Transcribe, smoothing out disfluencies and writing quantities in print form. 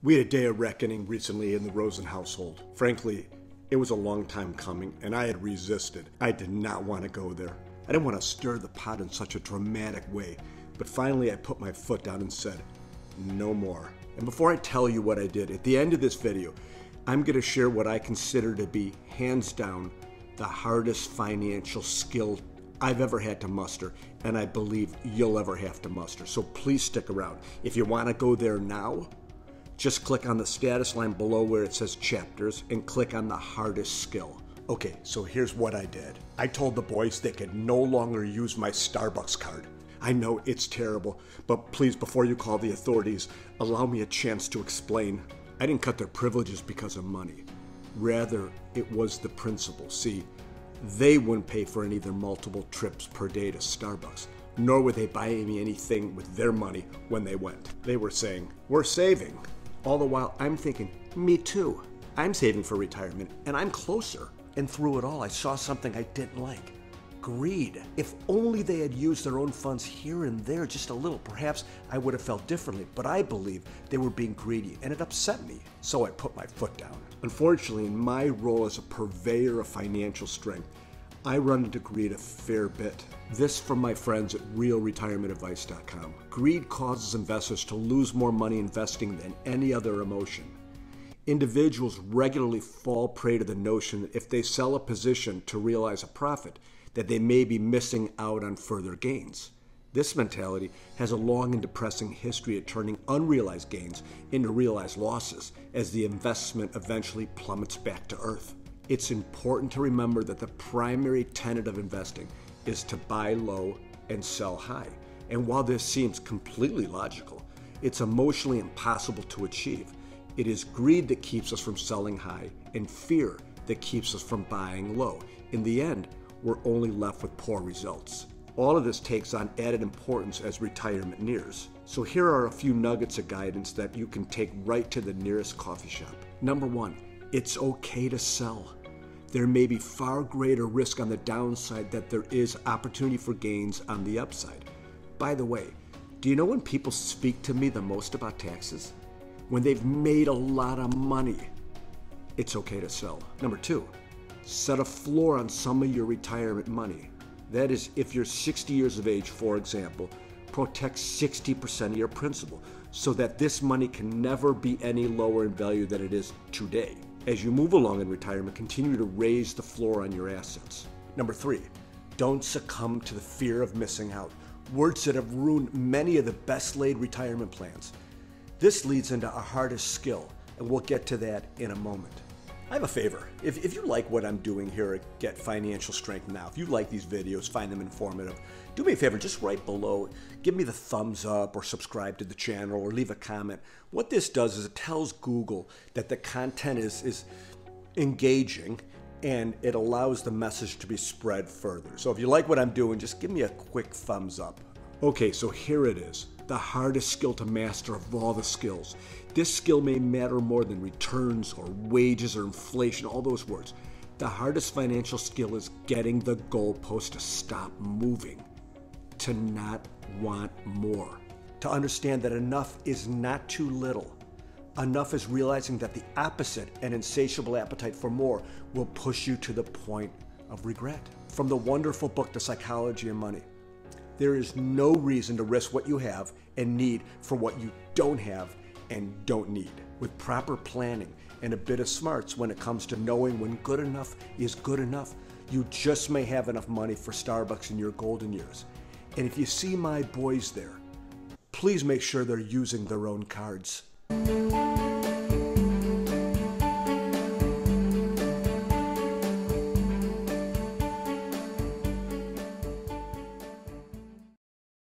We had a day of reckoning recently in the Rosen household. Frankly, it was a long time coming, and I had resisted. I did not want to go there. I didn't want to stir the pot in such a dramatic way, but finally I put my foot down and said, no more. And before I tell you what I did, at the end of this video, I'm going to share what I consider to be, hands down, the hardest financial skill I've ever had to muster, and I believe you'll ever have to muster. So please stick around. If you want to go there now, just click on the status line below where it says chapters and click on the hardest skill. Okay, so here's what I did. I told the boys they could no longer use my Starbucks card. I know it's terrible, but please, before you call the authorities, allow me a chance to explain. I didn't cut their privileges because of money. Rather, it was the principle. See, they wouldn't pay for any of their multiple trips per day to Starbucks, nor would they buy me anything with their money when they went. They were saying, we're saving. All the while, I'm thinking, me too. I'm saving for retirement, and I'm closer. And through it all, I saw something I didn't like. Greed. If only they had used their own funds here and there just a little, perhaps I would have felt differently. But I believe they were being greedy, and it upset me. So I put my foot down. Unfortunately, in my role as a purveyor of financial strength, I run into greed a fair bit. This from my friends at realretirementadvice.com. Greed causes investors to lose more money investing than any other emotion. Individuals regularly fall prey to the notion that if they sell a position to realize a profit, that they may be missing out on further gains. This mentality has a long and depressing history of turning unrealized gains into realized losses as the investment eventually plummets back to earth. It's important to remember that the primary tenet of investing is to buy low and sell high. And while this seems completely logical, it's emotionally impossible to achieve. It is greed that keeps us from selling high and fear that keeps us from buying low. In the end, we're only left with poor results. All of this takes on added importance as retirement nears. So here are a few nuggets of guidance that you can take right to the nearest coffee shop. Number one, it's okay to sell. There may be far greater risk on the downside than there is opportunity for gains on the upside. By the way, do you know when people speak to me the most about taxes? When they've made a lot of money. It's okay to sell. Number two, set a floor on some of your retirement money. That is, if you're 60 years of age, for example, protect 60% of your principal so that this money can never be any lower in value than it is today. As you move along in retirement, continue to raise the floor on your assets. Number three, don't succumb to the fear of missing out. Words that have ruined many of the best laid retirement plans. This leads into our hardest skill, and we'll get to that in a moment. I have a favor. If you like what I'm doing here at Get Financial Strength Now, if you like these videos, find them informative, do me a favor, just right below, give me the thumbs up or subscribe to the channel or leave a comment. What this does is it tells Google that the content is engaging and it allows the message to be spread further. So if you like what I'm doing, just give me a quick thumbs up. Okay, so here it is. The hardest skill to master of all the skills. This skill may matter more than returns or wages or inflation, all those words. The hardest financial skill is getting the goalpost to stop moving, to not want more, to understand that enough is not too little. Enough is realizing that the opposite, an insatiable appetite for more, will push you to the point of regret. From the wonderful book, The Psychology of Money, there is no reason to risk what you have and need for what you don't have and don't need. With proper planning and a bit of smarts when it comes to knowing when good enough is good enough, you just may have enough money for Starbucks in your golden years. And if you see my boys there, please make sure they're using their own cards.